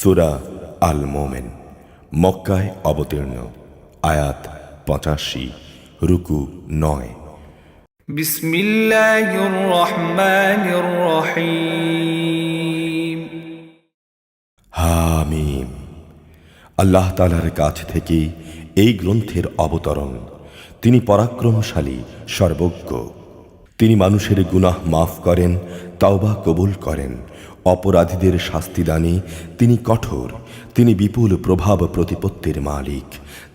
সূরা আল মোমেন, মক্কায় অবতীর্ণ। আয়াত ৮৫, রুকু ৯। বিসমিল্লাহির রহমানির রহিম। হামিম। আল্লাহ তাআলার কাছ থেকে এই গ্রন্থের অবতরণ। তিনি পরাক্রমশালী, সর্বজ্ঞ। তিনি মানুষের গুনাহ মাফ করেন, তাওবা কবুল করেন। অপরাধীদের শাস্তি দানে তিনি কঠোর। তিনি বিপুল প্রভাব প্রতিপত্তির মালিক।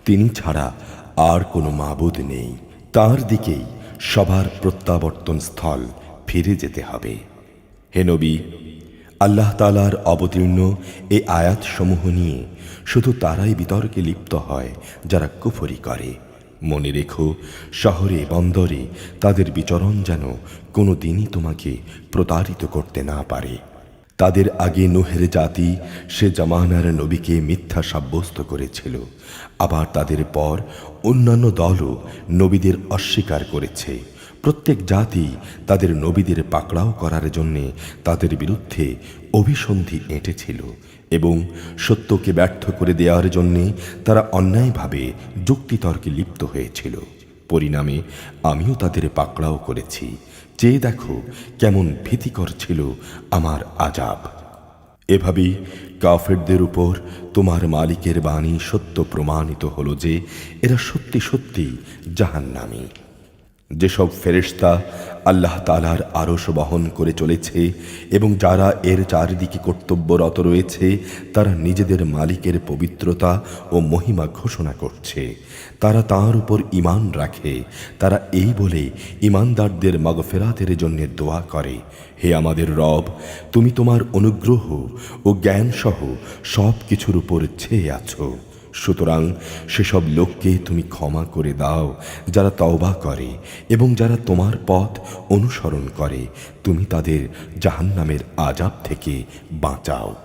তিনি ছাড়া আর কোনো মাবুদ নেই। তার দিকেই সবার প্রত্যাবর্তন স্থল ফিরে যেতে হবে। হে নবী, আল্লাহ তাআলার অবতীর্ণ এই আয়াতসমূহ নিয়ে শুধু তারাই বিতর্কে লিপ্ত হয় যারা কুফরি করে। মনে রেখো, শহরে বন্দরে তাদের বিচরণ যেন কোনো দিনই তোমাকে প্রতারিত করতে না পারে। তাদের আগে নূহের জাতি সে জামানার নবীকে মিথ্যা সাব্যস্ত করেছিল। আবার তাদের পর অন্যান্য দলও নবীদের অস্বীকার করেছে। প্রত্যেক জাতি তাদের নবীদের পাকড়াও করার জন্যে তাদের বিরুদ্ধে অভিসন্ধি এঁটেছিল এবং সত্যকে ব্যর্থ করে দেওয়ার জন্যে তারা অন্যায়ভাবে যুক্তিতর্কে লিপ্ত হয়েছিল। পরিণামে আমিও তাদের পাকড়াও করেছি। চেয়ে দেখো কেমন ভীতিকর ছিল আমার আযাব। এভাবেই কাফেরদের উপর তোমার মালিকের বাণী সত্য প্রমাণিত হলো যে এরা সত্যি সত্যি জাহান্নামী। যেসব ফেরেশতা আল্লাহ তাআলার আরশ বহন করে চলেছে এবং যারা এর চারিদিকে কর্তব্যরত রয়েছে, তারা নিজেদের মালিকের পবিত্রতা ও মহিমা ঘোষণা করছে। তারা তাঁর উপর ঈমান রাখে। তারা এই বলে ঈমানদারদের মাগফিরাতের জন্য দোয়া করে, হে আমাদের রব, তুমি তোমার অনুগ্রহ ও জ্ঞানসহ সব কিছুর উপর ছেয়ে আছো। সুতরাং সেসব লোককে তুমি ক্ষমা করে দাও যারা তওবা করে এবং যারা তোমার পথ অনুসরণ করে। তুমি তাদের জাহান্নামের আযাব থেকে বাঁচাও।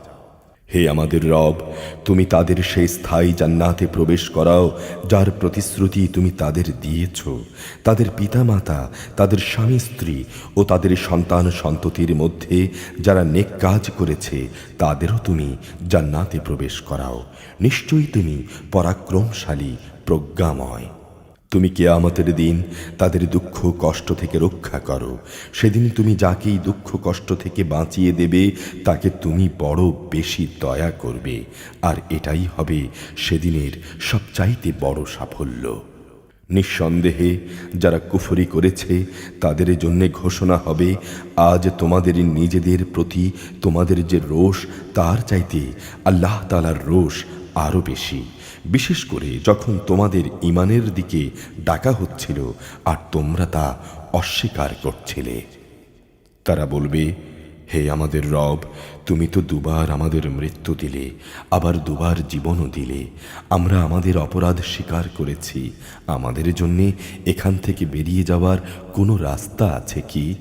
হে আমাদের রব, তুমি তাদের সেই স্থায়ী জান্নাতে প্রবেশ করাও যার প্রতিশ্রুতি তুমি তাদের দিয়েছ। তাদের পিতামাতা, তাদের স্বামী স্ত্রী ও তাদের সন্তান সন্ততির মধ্যে যারা নেক কাজ করেছে তাদেরও তুমি জান্নাতে প্রবেশ করাও। নিশ্চয়ই তুমি পরাক্রমশালী, প্রজ্ঞাময়। তুমি কিয়ামতের দিন তাদের দুঃখ কষ্ট থেকে রক্ষা করো। সেদিন তুমি যাকেই দুঃখ কষ্ট থেকে বাঁচিয়ে দেবে তাকে তুমি বড় বেশি দয়া করবে, আর এটাই হবে সেদিনের সবচাইতে বড় সাফল্য। নিঃসন্দেহে যারা কুফরি করেছে তাদের জন্য ঘোষণা হবে, আজ তোমাদের নিজেদের প্রতি তোমাদের যে রোষ তার চাইতে আল্লাহ তাআলার রোষ আরো বেশি, বিশেষ করে যখন তোমাদের ঈমানের দিকে ডাকা হচ্ছিল আর তোমরা তা অস্বীকার করছিলে। তারা বলবে, হে আমাদের রব, তুমি তো দুবার আমাদের মৃত্যু দিলে, আবার দুবার জীবনও দিলে। আমরা আমাদের অপরাধ স্বীকার করেছি। আমাদের জন্যে এখান থেকে বেরিয়ে যাওয়ার কোনো রাস্তা আছে কি?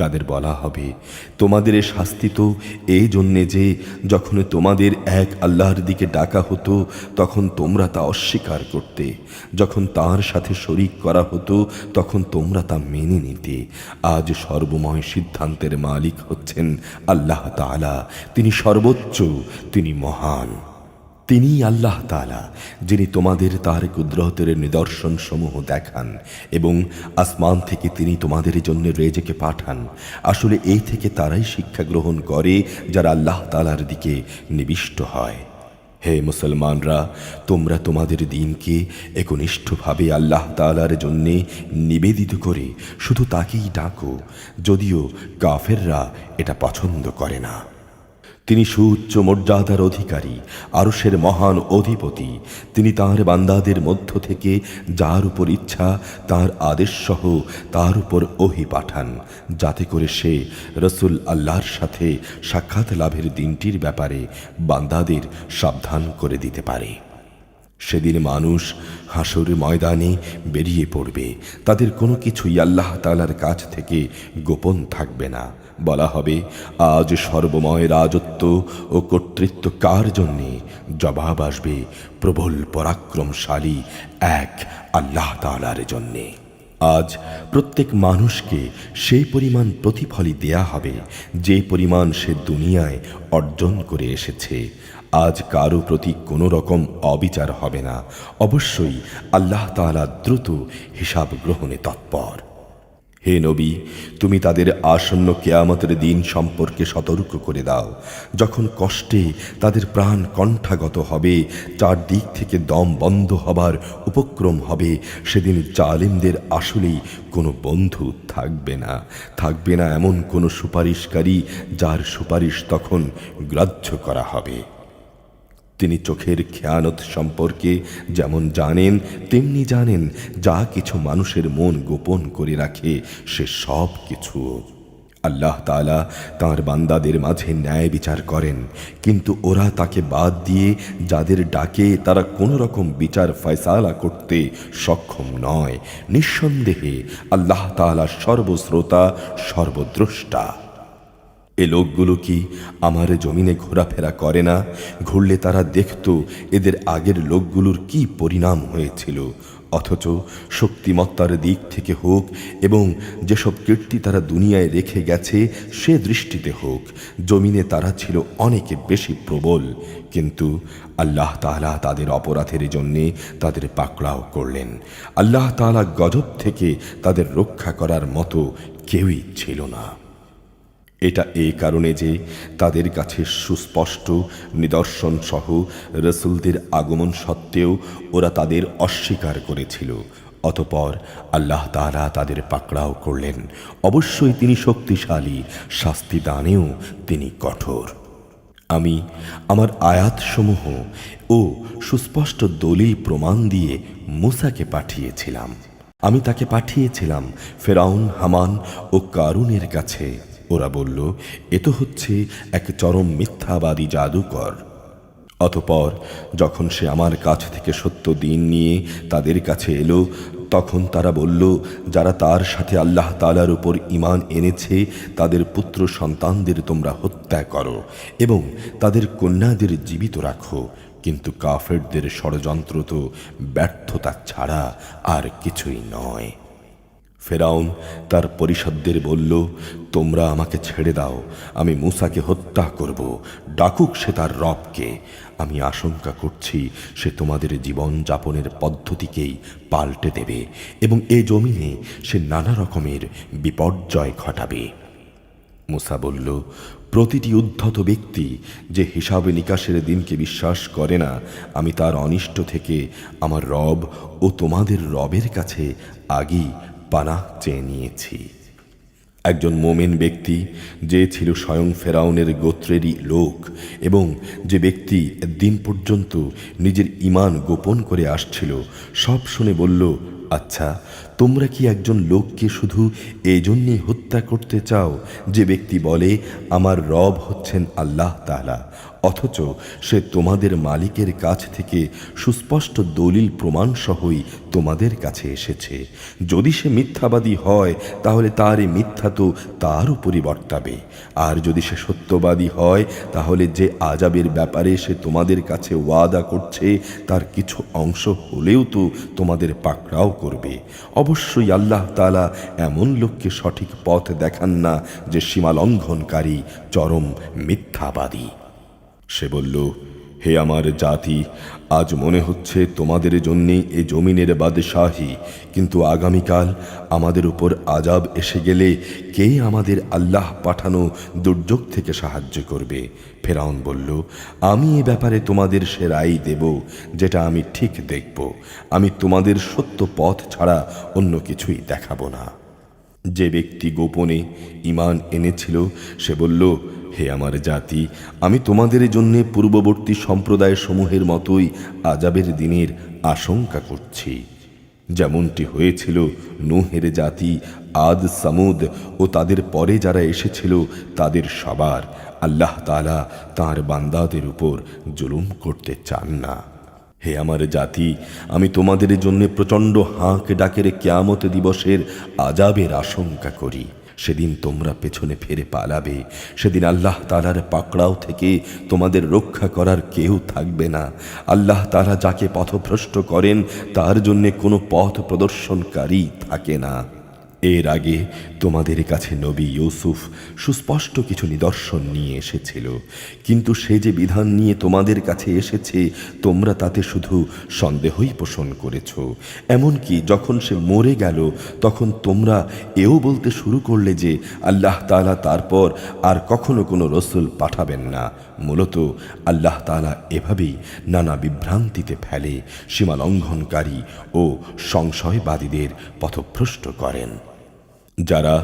তাদের বলা হবে, তোমাদের এ শাস্তি তো এই জন্যে যে যখন তোমাদের এক আল্লাহর দিকে ডাকা হতো তখন তোমরা তা অস্বীকার করতে, যখন তার সাথে শরীক করা হতো তখন তোমরা তা মেনে নিতে। আজ সর্বময় সিদ্ধান্তের মালিক হচ্ছেন আল্লাহ তাআলা। তিনি সর্বোচ্চ, তিনি মহান। তিনি আল্লাহ তাআলা যিনি তোমাদের তার কুদরতের নিদর্শন সমূহ দেখান এবং আসমান থেকে তিনি তোমাদের জন্য রিজেক পাঠান। আসলে এই থেকে তারাই শিক্ষা গ্রহণ করে যারা আল্লাহ তাআলার দিকে নিবিষ্ট হয়। হে মুসলমানরা, তোমরা তোমাদের দিনকে একনিষ্ঠভাবে আল্লাহ তাআলার জন্যে নিবেদিত করে শুধু তাকেই ডাকো, যদিও কাফেররা এটা পছন্দ করে না। তিনি সুউচ্চ মর্যাদার অধিকারী, আরশের মহান অধিপতি। তিনি তাঁর বান্দাদের মধ্য থেকে যার উপর ইচ্ছা তাঁর আদেশসহ তার উপর ওহী পাঠান, যাতে করে সে রসুল আল্লাহর সাথে সাক্ষাৎ লাভের দিনটির ব্যাপারে বান্দাদের সাবধান করে দিতে পারে। সেদিন মানুষ হাসর ময়দানে বেরিয়ে পড়বে। তাদের কোনো কিছুই আল্লাহ তাআলার কাছ থেকে গোপন থাকবে না। বলা হবে, আজ সর্বময় রাজত্ব ও কর্তৃত্ব কার জন্যে? জবাব আসবে, প্রবল পরাক্রমশালী এক আল্লাহ তাআলার জন্যে। আজ প্রত্যেক মানুষকে সেই পরিমাণ প্রতিফলই দেয়া হবে যে পরিমাণ সে দুনিয়ায় অর্জন করে এসেছে। আজ কারো প্রতি কোনো রকম অবিচার হবে না। অবশ্যই আল্লাহ তাআলা দ্রুত হিসাব গ্রহণে তৎপর। হে নবী, তুমি তাদের আসন্ন কিয়ামতের দিন সম্পর্কে সতর্ক করে দাও, যখন কষ্টে তাদের প্রাণ কণ্ঠাগত হবে, চারদিক থেকে দম বন্ধ হবার উপক্রম হবে। সেদিন জালিমদের আসলেই কোনো বন্ধু থাকবে না এমন কোনো সুপারিশকারী যার সুপারিশ তখন গ্রাহ্য করা হবে। তিনি চোখের খেয়ানত সম্পর্কে যেমন জানেন, তেমনি জানেন যা কিছু মানুষের মন গোপন করে রাখে সে সব কিছু। আল্লাহ তাআলা তাঁর বান্দাদের মাঝে ন্যায় বিচার করেন, কিন্তু ওরা তাকে বাদ দিয়ে যাদের ডাকে তারা কোনো রকম বিচার ফয়সালা করতে সক্ষম নয়। নিঃসন্দেহে আল্লাহ তাআলা সর্বশ্রোতা, সর্বদ্রষ্টা। এ লোকগুলো কি আমার জমিনে ঘোরাফেরা করে না? ঘুরলে তারা দেখত এদের আগের লোকগুলোর কি পরিণাম হয়েছিল। অথচ শক্তিমত্তার দিক থেকে হোক এবং যেসব কীর্তি তারা দুনিয়ায় রেখে গেছে সে দৃষ্টিতে হোক, জমিনে তারা ছিল অনেক বেশি প্রবল। কিন্তু আল্লাহ তাআলা তাদের অপরাধের জন্যে তাদের পাকড়াও করলেন। আল্লাহ তাআলা গজব থেকে তাদের রক্ষা করার মতো কেউই ছিল না। এটা এই কারণে যে তাদের কাছে সুস্পষ্ট নিদর্শন সহ রসুলদের আগমন সত্ত্বেও ওরা তাদের অস্বীকার করেছিল। অতঃপর আল্লাহ তাআলা তাদের পাকড়াও করলেন। অবশ্যই তিনি শক্তিশালী, শাস্তি দানেও তিনি কঠোর। আমি আমার আয়াতসমূহ ও সুস্পষ্ট দলিল প্রমাণ দিয়ে মূসাকে পাঠিয়েছিলাম। আমি তাকে পাঠিয়েছিলাম ফেরাউন, হামান ও কারুনের কাছে। ওরা বলল, এ তো হচ্ছে এক চরম মিথ্যাবাদী জাদুকর। অতঃপর যখন সে আমার কাছ থেকে সত্য দিন নিয়ে তাদের কাছে এলো, তখন তারা বলল, যারা তার সাথে আল্লাহ তাআলার উপর ঈমান এনেছে তাদের পুত্র সন্তানদের তোমরা হত্যা করো এবং তাদের কন্যাদের জীবিত রাখো। কিন্তু কাফেরদের ষড়যন্ত্র তো ব্যর্থতা ছাড়া আর কিছুই নয়। ফেরাউন তার পরিষদদের বলল, তোমরা আমাকে ছেড়ে দাও, আমি মূসাকে হত্যা করব। ডাকুক সে তার রবকে। আমি আশঙ্কা করছি সে তোমাদের জীবন যাপনের পদ্ধতিকেই পাল্টে দেবে এবং এ জমিনে সে নানা রকমের বিপর্যয় ঘটাবে। মূসা বলল, প্রতিটি উদ্ধত ব্যক্তি যে হিসাবে নিকাশের দিনকে বিশ্বাস করে না, আমি তার অনিষ্ট থেকে আমার রব ও তোমাদের রবের কাছে আগেই পানাহ চেয়ে নিয়েছি। একজন মোমেন ব্যক্তি যে ছিল স্বয়ং ফেরাউনের গোত্রেরই লোক এবং যে ব্যক্তি দিন পর্যন্ত নিজের ঈমান গোপন করে আসছিল, সব শুনে বলল, আচ্ছা, তোমরা কি একজন লোককে শুধু এই জন্যেই হত্যা করতে চাও যে ব্যক্তি বলে আমার রব হচ্ছেন আল্লাহ তাআলা, অথচ সে তোমাদের মালিকের কাছ থেকে সুস্পষ্ট দলিল প্রমাণ সহই তোমাদের কাছে এসেছে? যদি সে মিথ্যাবাদী হয় তাহলে তার এই মিথ্যা তো তার উপরই বর্তাবে, আর যদি সে সত্যবাদী হয় তাহলে যে আযাবের ব্যাপারে সে তোমাদের কাছে ওয়াদা করছে তার কিছু অংশ হলেও তো তোমাদের পাকড়াও করবে। অবশ্যই আল্লাহ তাআলা এমন লোককে সঠিক পথ দেখান না যে সীমালঙ্ঘনকারী, চরম মিথ্যাবাদী। সে বলল, হে আমার জাতি, আজ মনে হচ্ছে তোমাদের জন্যে এ জমিনের বাদশাহী, কিন্তু আগামীকাল আমাদের উপর আযাব এসে গেলে কে আমাদের আল্লাহ পাঠানো দুর্যোগ থেকে সাহায্য করবে? ফেরাউন বলল, আমি এ ব্যাপারে তোমাদের সে রায় দেব যেটা আমি ঠিক দেখব। আমি তোমাদের সত্য পথ ছাড়া অন্য কিছুই দেখাবো না। যে ব্যক্তি গোপনে ঈমান এনেছিল সে বলল, হে আমার জাতি, আমি তোমাদের জন্য পূর্ববর্তী সম্প্রদায় সমূহের মতোই আযাবের দিনের আশঙ্কা করছি, যেমনটি হয়েছিল নূহের জাতি, আদ, সামুদ ও তাদের পরে যারা এসেছিল তাদের সবার। আল্লাহ তাআলা তাঁর বান্দাদের উপর জুলুম করতে চান না। হে আমার জাতি, আমি তোমাদের জন্য প্রচণ্ড হাঁক ডাকের কিয়ামত দিবসের আযাবের আশঙ্কা করি। সেদিন তোমরা পেছনে ফিরে পালাবে। সেদিন আল্লাহ তাআলার পাকড়াও থেকে তোমাদের রক্ষা করার কেউ থাকবে না। আল্লাহ তাআলা যাকে পথভ্রষ্ট করেন তার জন্যে কোনো পথ প্রদর্শনকারী থাকে না। এর আগে তোমাদের কাছে নবী ইউসুফ সুস্পষ্ট কিছু নিদর্শন নিয়ে এসেছিল, কিন্তু সে যে বিধান নিয়ে তোমাদের কাছে এসেছে তোমরা তাতে শুধু সন্দেহই পোষণ করেছ। এমনকি যখন সে মরে গেল তখন তোমরা এও বলতে শুরু করলে যে আল্লাহ তাআলা তারপর আর কখনো কোনো রসুল পাঠাবেন না। মূলত আল্লাহ তাআলা এভাবেই নানা বিভ্রান্তিতে ফেলে সীমা লঙ্ঘনকারী ও সংশয়বাদীদের পথভ্রষ্ট করেন। যারা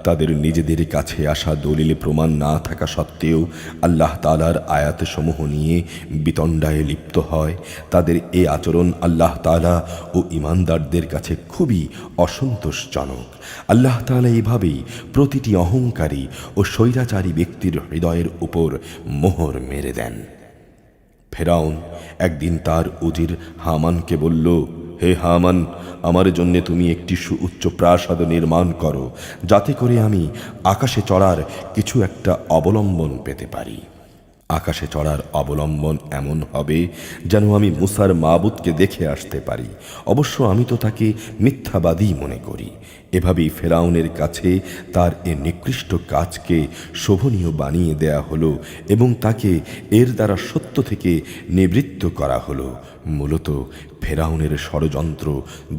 তাদের নিজেদের কাছে আসা দলিলে প্রমাণ না থাকা সত্ত্বেও আল্লাহ তাআলার আয়াতসমূহ নিয়ে বিতণ্ডায় লিপ্ত হয়, তাদের এ আচরণ আল্লাহ তাআলা ও ঈমানদারদের কাছে খুবই অসন্তোষজনক। আল্লাহ তাআলা এভাবেই প্রতিটি অহংকারী ও স্বৈরাচারী ব্যক্তির হৃদয়ের উপর মোহর মেরে দেন। ফেরাউন একদিন তার উজির হামানকে বলল, হে হামান, আমার জন্য তুমি একটি সুউচ্চ প্রাসাদ নির্মাণ করো, যাতে করে আমি আকাশে চড়ার কিছু একটা অবলম্বন পেতে পারি। আকাশে চড়ার অবলম্বন এমন হবে যেন আমি মুসার মাবুদকে দেখে আসতে পারি। অবশ্য আমি তো তাকে মিথ্যাবাদী মনে করি। এভাবেই ফেরাউনের কাছে তার এ নিকৃষ্ট কাজকে শোভনীয় বানিয়ে দেয়া হলো এবং তাকে এর দ্বারা সত্য থেকে নিবৃত্ত করা হলো। মূলত ফেরাউনের ষড়যন্ত্র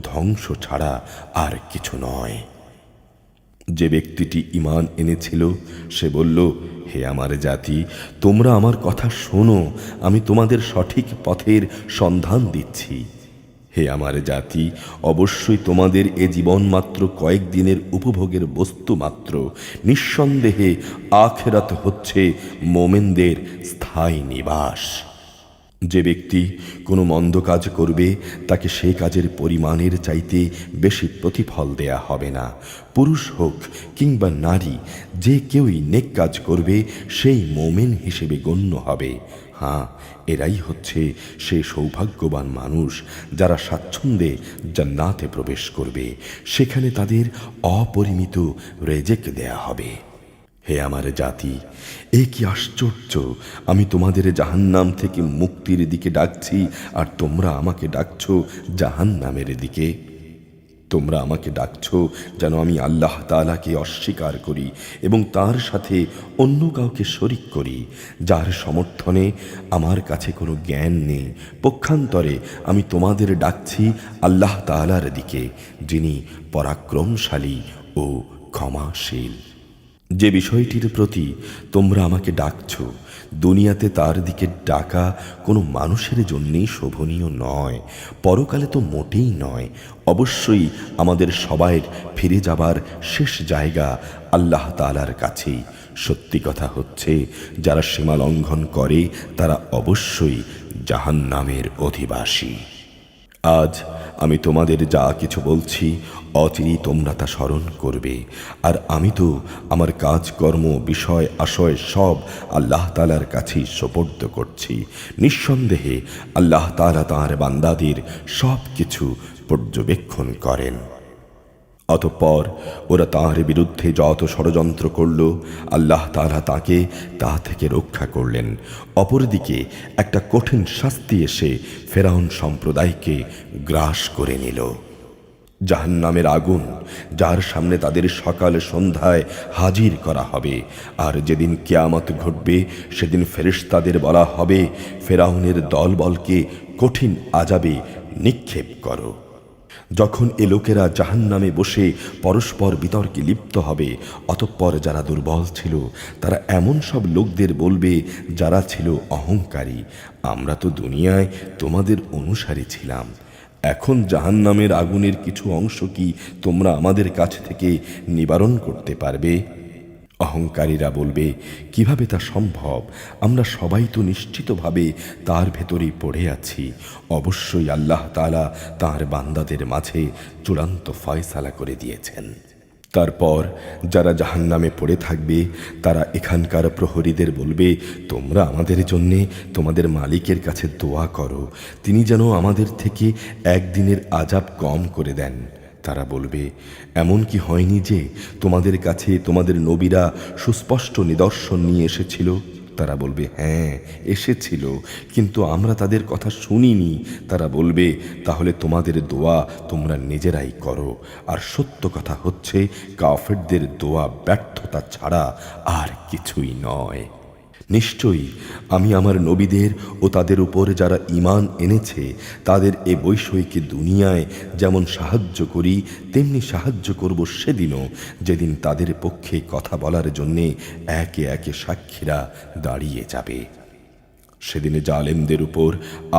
ধ্বংস ছাড়া আর কিছু নয়। যে ব্যক্তিটি ঈমান এনেছিল সে বলল, হে আমার জাতি, তোমরা আমার কথা শোনো, আমি তোমাদের সঠিক পথের সন্ধান দিচ্ছি। হে আমার জাতি, অবশ্যই তোমাদের এ জীবন মাত্র কয়েকদিনের উপভোগের বস্তু মাত্র। নিঃসন্দেহে আখিরাত হচ্ছে মোমেনদের স্থায়ী নিবাস। যে ব্যক্তি কোনো মন্দ কাজ করবে তাকে সে কাজের পরিমাণের চাইতে বেশি প্রতিফল দেয়া হবে না। পুরুষ হোক কিংবা নারী, যে কেউই নেক কাজ করবে সেই মোমেন হিসেবে গণ্য হবে। হ্যাঁ, এরাই হচ্ছে সে সৌভাগ্যবান মানুষ যারা স্বাচ্ছন্দ্যে জান্নাতে প্রবেশ করবে। সেখানে তাদের অপরিমিত রেজেক দেয়া হবে। হে আমার জাতি, এ কি আশ্চর্য! আমি তোমাদের জাহান্নাম থেকে মুক্তির দিকে ডাকছি আর তোমরা আমাকে ডাকছো জাহান্নামের দিকে। তোমরা আমাকে ডাকছো যেন আমি আল্লাহ তাআলাকে অস্বীকার করি এবং তার সাথে অন্য কাউকে শরীক করি, যার সমর্থনে আমার কাছে কোনো জ্ঞান নেই। পক্ষান্তরে আমি তোমাদের ডাকছি আল্লাহ তাআলার দিকে, যিনি পরাক্রমশালী ও ক্ষমাশীল। যে বিষয়টির প্রতি তোমরা আমাকে ডাকছো, দুনিয়াতে তার দিকে ডাকা কোনো মানুষের জন্যেই শোভনীয় নয়, পরকালে তো মোটেই নয়। অবশ্যই আমাদের সবাইয়ের ফিরে যাবার শেষ জায়গা আল্লাহ তাআলার কাছেই। সত্যি কথা হচ্ছে, যারা সীমা লঙ্ঘন করে তারা অবশ্যই জাহান্নামের অধিবাসী। আজ আমি তোমাদের যা কিছু বলছি অচিরেই তোমরা তা স্মরণ করবে। আর আমি তো আমার কাজকর্ম, বিষয় আশয় সব আল্লাহ তাআলার কাছেই সোপর্দ করছি। নিঃসন্দেহে আল্লাহ তাআলা তাঁর বান্দাদের সব কিছু পর্যবেক্ষণ করেন। অতঃপর ওরা তাঁর বিরুদ্ধে যত ষড়যন্ত্র করল, আল্লাহ তাআলা তাকে তা থেকে রক্ষা করলেন। অপরদিকে একটা কঠিন শাস্তি এসে ফেরাউন সম্প্রদায়কে গ্রাস করে নিল। জাহান্নামের আগুন, যার সামনে তাদের সকাল সন্ধ্যায় হাজির করা হবে। আর যেদিন কিয়ামত ঘটবে সেদিন ফেরেশতাদের বলা হবে, ফেরাউনের দলবলকে কঠিন আযাবে নিক্ষেপ করো। যখন এ লোকেরা জাহান্নামে বসে পরস্পর বিতর্কে লিপ্ত হবে, অতঃপর যারা দুর্বল ছিল তারা এমন সব লোকদের বলবে যারা ছিল অহংকারী, আমরা তো দুনিয়ায় তোমাদের অনুসারী ছিলাম, এখন জাহান্নামের আগুনের কিছু অংশ কি তোমরা আমাদের কাছ থেকে নিবারণ করতে পারবে? অহংকারীরা বলবে, কিভাবে তা সম্ভব? আমরা সবাই তো নিশ্চিতভাবে তার ভেতরেই পড়ে আছি। অবশ্যই আল্লাহ তাআলা তাঁর বান্দাদের মাঝে চূড়ান্ত ফয়সালা করে দিয়েছেন। তারপর যারা জাহান্নামে পড়ে থাকবে তারা এখানকার প্রহরীদের বলবে, তোমরা আমাদের জন্যে তোমাদের মালিকের কাছে দোয়া করো, তিনি যেন আমাদের থেকে একদিনের আযাব কম করে দেন। তারা বলবে, এমন কি হয়নি যে তোমাদের কাছে তোমাদের নবীরা সুস্পষ্ট নিদর্শন নিয়ে এসেছিল? তারা বলবে, হ্যাঁ এসেছিল, কিন্তু আমরা তাদের কথা শুনিনি। তারা বলবে, তাহলে তোমাদের দোয়া তোমরা নিজেরাই করো। আর সত্য কথা হচ্ছে, কাফেরদের দোয়া ব্যর্থতা ছাড়া আর কিছুই নয়। নিশ্চয়ই আমি আমার নবীদের ও তাদের উপর যারা ঈমান এনেছে তাদের এ বৈষয়িক দুনিয়ায় যেমন সাহায্য করি, তেমনি সাহায্য করব সেদিনও, যেদিন তাদের পক্ষে কথা বলার জন্যে একে একে সাক্ষীরা দাঁড়িয়ে যাবে। সেদিনে জালেমদের উপর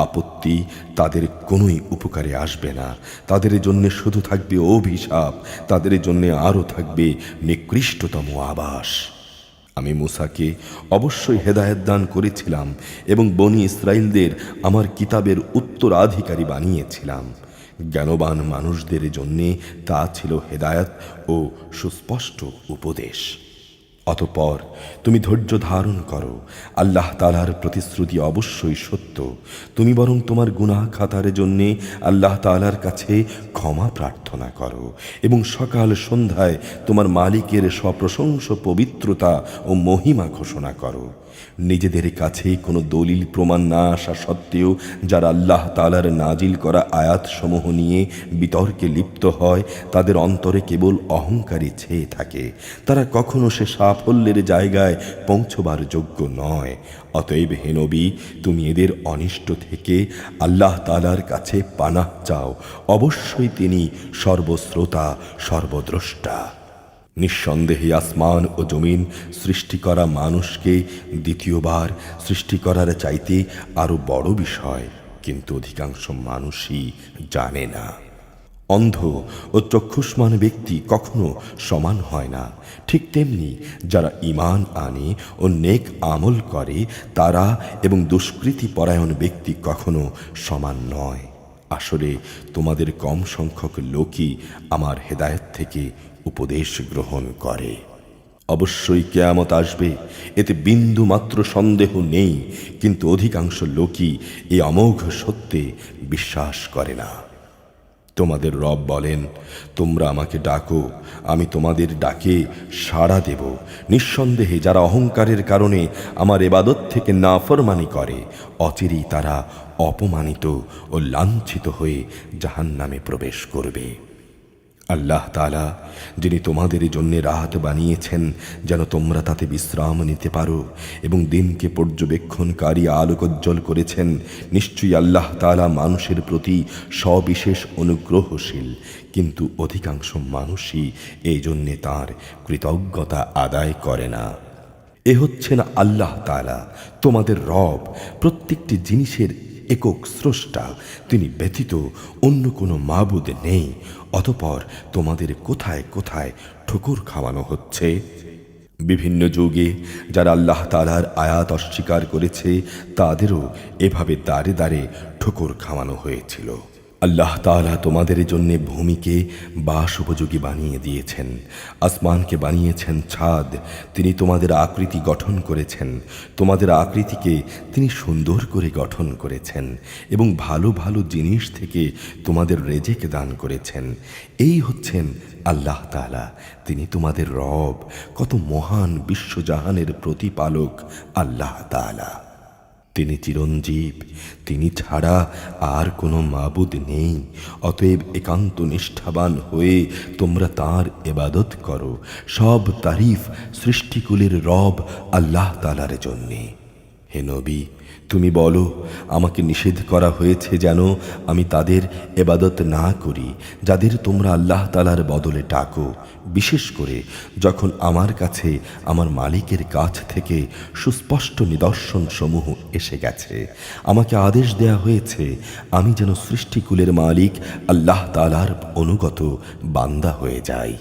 আপত্তি তাদের কোনোই উপকারে আসবে না। তাদের জন্য শুধু থাকবে অভিশাপ, তাদের জন্য আরও থাকবে নিকৃষ্টতম আবাস। আমি মূসাকে অবশ্যই হেদায়েত দান করেছিলাম এবং বনি ইসরাইলদের আমার কিতাবের উত্তরাধিকারী বানিয়েছিলাম। জ্ঞানবান মানুষদের জন্যে তা ছিল হেদায়েত ও সুস্পষ্ট উপদেশ। অতঃপর তুমি ধৈর্য ধারণ করো। আল্লাহ তাআলার প্রতিশ্রুতি অবশ্যই সত্য। তুমি বরং তোমার গুনাহ খাতার জন্যে আল্লাহ তাআলার কাছে ক্ষমা প্রার্থনা করো এবং সকাল সন্ধ্যায় তোমার মালিকের সপ্রশংস পবিত্রতা ও মহিমা ঘোষণা করো। নিজেদের কাছে কোনো দলিল প্রমাণ না আসা সত্ত্বেও যারা আল্লাহ তাআলার নাজিল করা আয়াতসমূহ নিয়ে বিতর্কে লিপ্ত হয়, তাদের অন্তরে কেবল অহংকারী ছেয়ে থাকে। তারা কখনো সে সাফল্যের জায়গায় পৌঁছবার যোগ্য নয়। অতএব হে নবী, তুমি এদের অনিষ্ট থেকে আল্লাহ তাআলার কাছে পানাহ চাও। অবশ্যই তিনি সর্বশ্রোতা, সর্বদ্রষ্টা। নিঃসন্দেহে আসমান ও জমিন সৃষ্টি করা মানুষকে দ্বিতীয়বার সৃষ্টি করার চাইতে আরো বড় বিষয়, কিন্তু অধিকাংশ মানুষই জানে না। অন্ধ ও চক্ষুষ্মান ব্যক্তি কখনো সমান হয় না। ঠিক তেমনি যারা ঈমান আনে ও নেক আমল করে তারা এবং দুষ্কৃতি পরায়ণ ব্যক্তি কখনো সমান নয়। আসলে তোমাদের কম সংখ্যক লোকই আমার হেদায়েত থেকে উপদেশ গ্রহণ করে। অবশ্যই কিয়ামত আসবে, এতে বিন্দু মাত্র সন্দেহ নেই, কিন্তু অধিকাংশ লোকই এই অমোঘ সত্যে বিশ্বাস করে না। তোমাদের রব বলেন, তোমরা আমাকে ডাকো, আমি তোমাদের ডাকে সাড়া দেব। নিঃসন্দেহে যারা অহংকারের কারণে আমার ইবাদত থেকে নাফরমানি করে, অচিরেই তারা অপমানিত ও লাঞ্ছিত হয়ে জাহান্নামে প্রবেশ করবে। আল্লাহ তাআলা যিনি তোমাদের জন্য রাত বানিয়েছেন যেন তোমরা তাতে বিশ্রাম নিতে পারো, এবং দিনকে পর্যবেক্ষণকারী আলোকোজ্জ্বল করেছেন, নিশ্চয়ই আল্লাহ তাআলা মানুষের প্রতি সবিশেষ অনুগ্রহশীল। কিন্তু অধিকাংশ মানুষই এই জন্যে তাঁর কৃতজ্ঞতা আদায় করে না। এ হচ্ছেন আল্লাহ তাআলা তোমাদের রব, প্রত্যেকটি জিনিসের একক স্রষ্টা। তিনি ব্যতীত অন্য কোনো মাবুদ নেই। অতঃপর তোমাদের কোথায় কোথায় ঠোকর খাওয়ানো হচ্ছে? বিভিন্ন যুগে যারা আল্লাহ তাআলার আয়াত অস্বীকার করেছে তাদেরও এভাবে দাঁড়ে দাঁড়ে ঠোকর খাওয়ানো হয়েছিল। আল্লাহ তাআলা তোমাদের জন্য ভূমিকে বাস উপযোগী বানিয়ে দিয়েছেন, আসমানকে বানিয়েছেন ছাদ। তিনি তোমাদের আকৃতি গঠন করেছেন, তোমাদের আকৃতিকে তিনি সুন্দর করে গঠন করেছেন এবং ভালো ভালো জিনিস থেকে তোমাদের রেজেক দান করেছেন। এই হচ্ছেন আল্লাহ তাআলা, তিনি তোমাদের রব। কত মহান বিশ্বজাহানের প্রতিপালক আল্লাহ তাআলা। তিনি চিরঞ্জীব, তিনি ছাড়া আর কোনো মাবুদ নেই। অতএব একান্ত নিষ্ঠাবান হয়ে তোমরা তাঁর ইবাদত করো। সব তারিফ সৃষ্টিকুলের রব আল্লাহ তাআলার জন্যে। হে নবী, তুমি বলো, আমাকে নিষেধ করা হয়েছে যেন আমি তাদের ইবাদত না করি যাদের তোমরা আল্লাহ তাআলার বদলে ডাকো, বিশেষ করে যখন আমার কাছে আমার মালিকের কাছ থেকে সুস্পষ্ট নিদর্শন সমূহ এসে গেছে। আমাকে আদেশ দেয়া হয়েছে আমি যেন সৃষ্টিকুলের মালিক আল্লাহ তাআলার অনুগত বান্দা হয়ে যাই।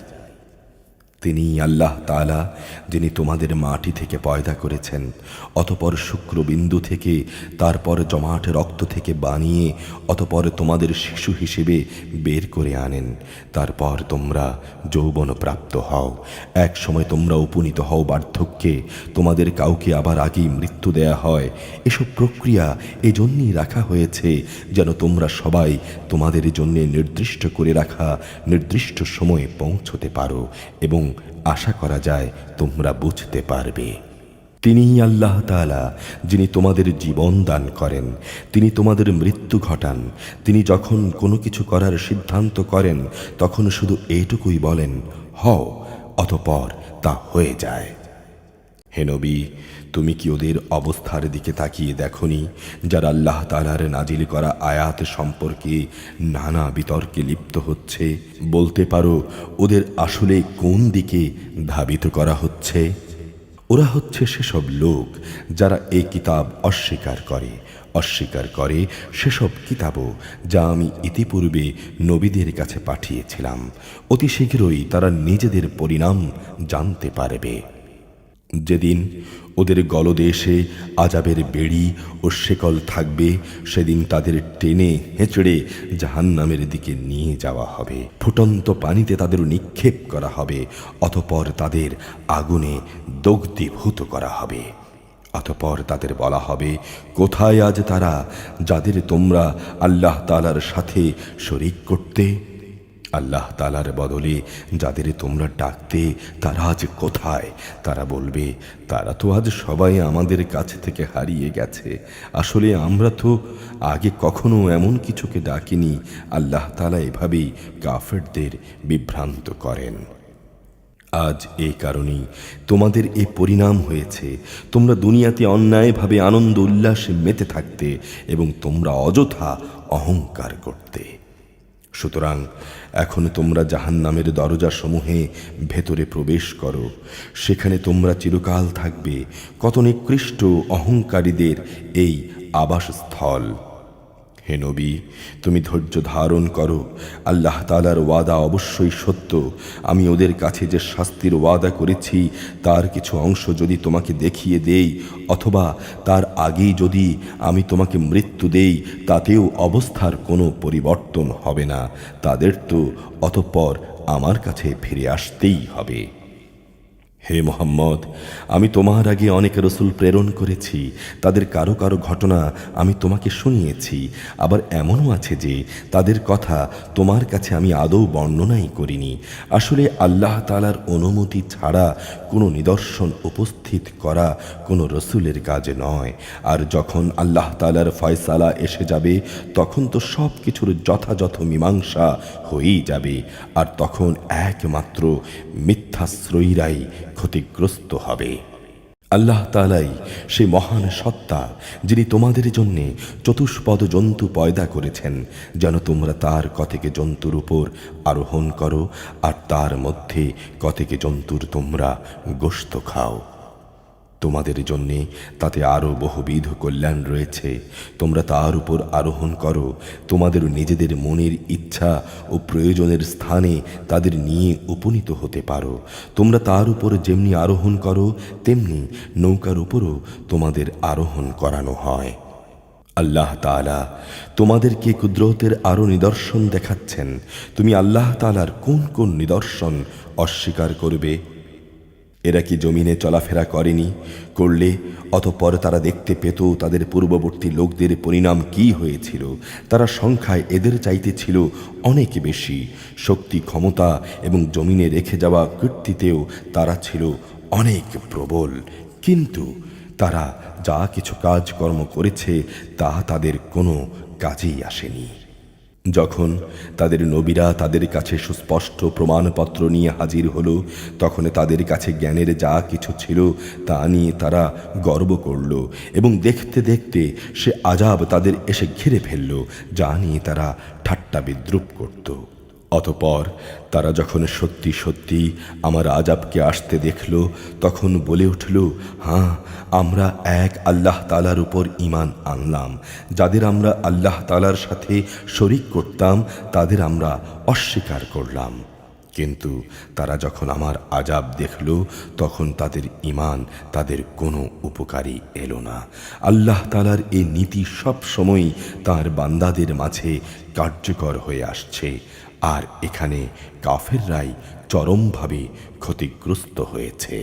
তিনি আল্লাহ তাআলা যিনি তোমাদের মাটি থেকে পয়দা করেছেন, অতপর শুক্রবিন্দু থেকে, তারপর জমাট রক্ত থেকে বানিয়ে, অতপর তোমাদের শিশু হিসেবে বের করে আনেন। তারপর তোমরা যৌবন প্রাপ্ত হও, এক সময় তোমরা উপনীত হও বার্ধক্যে, তোমাদের কাউকে আবার আগেই মৃত্যু দেয়া হয়। এসব প্রক্রিয়া এজন্যই রাখা হয়েছে যেন তোমরা সবাই তোমাদের জন্য নির্দিষ্ট করে রাখা নির্দিষ্ট সময়ে পৌঁছতে পারো এবং আশা করা যায় তোমরা বুঝতে পারবে। তিনিই আল্লাহ তাআলা যিনি তোমাদের জীবন দান করেন, তিনি তোমাদের মৃত্যু ঘটান। তিনি যখন কোনো কিছু করার সিদ্ধান্ত করেন তখন শুধু এইটুকুই বলেন, হও, অতঃপর তা হয়ে যায়। হে নবী, তুমি কি ওদের অবস্থার দিকে তাকিয়ে দেখনি যারা আল্লাহ তাআলার নাজিল করা আয়াত সম্পর্কে নানা বিতর্কে লিপ্ত হচ্ছে? বলতে পারো ওদের আসলে কোন দিকে ধাবিত করা হচ্ছে? ওরা হচ্ছে সেসব লোক যারা এই কিতাব অস্বীকার করে সেসব কিতাবও যা আমি ইতিপূর্বে নবীদের কাছে পাঠিয়েছিলাম। অতি শীঘ্রই তারা নিজেদের পরিণাম জানতে পারবে। যেদিন ওদের গলদেশে আযাবের বেড়ি ও শেকল থাকবে, সেদিন তাদের টেনে হেঁচড়ে জাহান্নামের দিকে নিয়ে যাওয়া হবে। ফুটন্ত পানিতে তাদের নিক্ষেপ করা হবে, অতঃপর তাদের আগুনে দগ্ধীভূত করা হবে। অতঃপর তাদের বলা হবে, কোথায় আজ তারা যাদের তোমরা আল্লাহ তাআলার সাথে শরীক করতে? আল্লাহ তাআলার বদলে যাদের তোমরা ডাকতে তারা আজ কোথায়? তারা বলবে, তারা তো আজ সবাই আমাদের কাছ থেকে হারিয়ে গেছে। আসলে আমরা তো আগে কখনো এমন কিছুকে ডাকিনি। আল্লাহ তাআলা এভাবেই কাফেরদের বিভ্রান্ত করেন। আজ এই কারণেই তোমাদের এই পরিণাম হয়েছে। তোমরা দুনিয়াতে অন্যায়ভাবে আনন্দ উল্লাসে মেতে থাকতে এবং তোমরা অযথা অহংকার করতে। সুতরাং এখন তোমরা জাহান্নামের দরজাসমূহে ভেতরে প্রবেশ করো, সেখানে তোমরা চিরকাল থাকবে। কত নিকৃষ্ট অহংকারীদের এই আবাসস্থল। হে নবী, তুমি ধৈর্য ধারণ করো। আল্লাহ তাআলার ওয়াদা অবশ্যই সত্য। আমি ওদের কাছে যে শাস্তির ওয়াদা করেছি তার কিছু অংশ যদি তোমাকে দেখিয়ে দেই, অথবা তার আগেই যদি আমি তোমাকে মৃত্যু দেই, তাতেও অবস্থার কোনো পরিবর্তন হবে না। তাদের তো অতঃপর আমার কাছে ফিরে আসতেই হবে। হে মুহাম্মদ, আমি তোমার আগে অনেক রাসূল প্রেরণ করেছি। তাদের কারো কারো ঘটনা আমি তোমাকে শুনিয়েছি। আবার এমনও আছে যে তাদের কথা তোমার কাছে আমি আদৌ বর্ণনাই করিনি। আসলে আল্লাহ তাআলার অনুমতি ছাড়া কোনো নিদর্শন উপস্থিত করা কোনো রাসূলের কাজ নয়। আর যখন আল্লাহ তাআলার ফয়সালা এসে যাবে তখন তো সব কিছুর যথাযথ মীমাংসা হয়েই যাবে। আর তখন একমাত্র মিথ্যাশ্রয়ীরাই ক্ষতিগ্রস্ত হবে। আল্লাহ তাআলাই সেই মহান সত্তা যিনি তোমাদের জন্যে চতুষ্পদ জন্তু পয়দা করেছেন যেন তোমরা তার কতেকে জন্তুর উপর আরোহণ করো আর তার মধ্যে কতেকে জন্তুর তোমরা গোশত খাও। তোমাদের জন্যে তাতে আরও বহুবিধ কল্যাণ রয়েছে। তোমরা তার উপর আরোহণ করো, তোমাদের নিজেদের মনের ইচ্ছা ও প্রয়োজনের স্থানে তাদের নিয়ে উপনীত হতে পারো। তোমরা তার উপর যেমনি আরোহণ করো তেমনি নৌকার উপরও তোমাদের আরোহণ করানো হয়। আল্লাহ তাআলা তোমাদেরকে কুদরতের আরও নিদর্শন দেখাচ্ছেন। তুমি আল্লাহ তাআলার কোন কোন নিদর্শন অস্বীকার করবে? এরা কি জমিনে চলাফেরা করেনি? করলে অতঃপর তারা দেখতে পেত তাদের পূর্ববর্তী লোকদের পরিণাম কি হয়েছিল। তারা সংখ্যায় এদের চাইতে ছিল অনেক বেশি। শক্তি, ক্ষমতা এবং জমিনে রেখে যাওয়া কীর্তিতেও তারা ছিল অনেক প্রবল। কিন্তু তারা যা কিছু কাজকর্ম করেছে তা তাদের কোনো কাজেই আসেনি। যখন তাদের নবীরা তাদের কাছে সুস্পষ্ট প্রমাণপত্র নিয়ে হাজির হলো, তখন তাদের কাছে জ্ঞানের যা কিছু ছিল তা নিয়ে তারা গর্ব করল এবং দেখতে দেখতে সে আযাব তাদের এসে ঘিরে ফেলল, যা নিয়ে তারা ঠাট্টা বিদ্রূপ করত। অতঃপর তারা যখন সত্যি সত্যি আমার আযাবকে আসতে দেখল তখন বলে উঠল, হ্যাঁ, আমরা এক আল্লাহ তাআলার উপর ঈমান আনলাম। যাদের আমরা আল্লাহ তাআলার সাথে শরীক করতাম তাদের আমরা অস্বীকার করলাম। কিন্তু তারা যখন আমার আযাব দেখল তখন তাদের ঈমান তাদের কোনো উপকারী এলো না। আল্লাহ তাআলার এই নীতি সব সময় তাঁর বান্দাদের মাঝে কার্যকর হয়ে আসছে, আর এখানে কাফেররাই চরমভাবে ক্ষতিগ্রস্ত হয়েছে।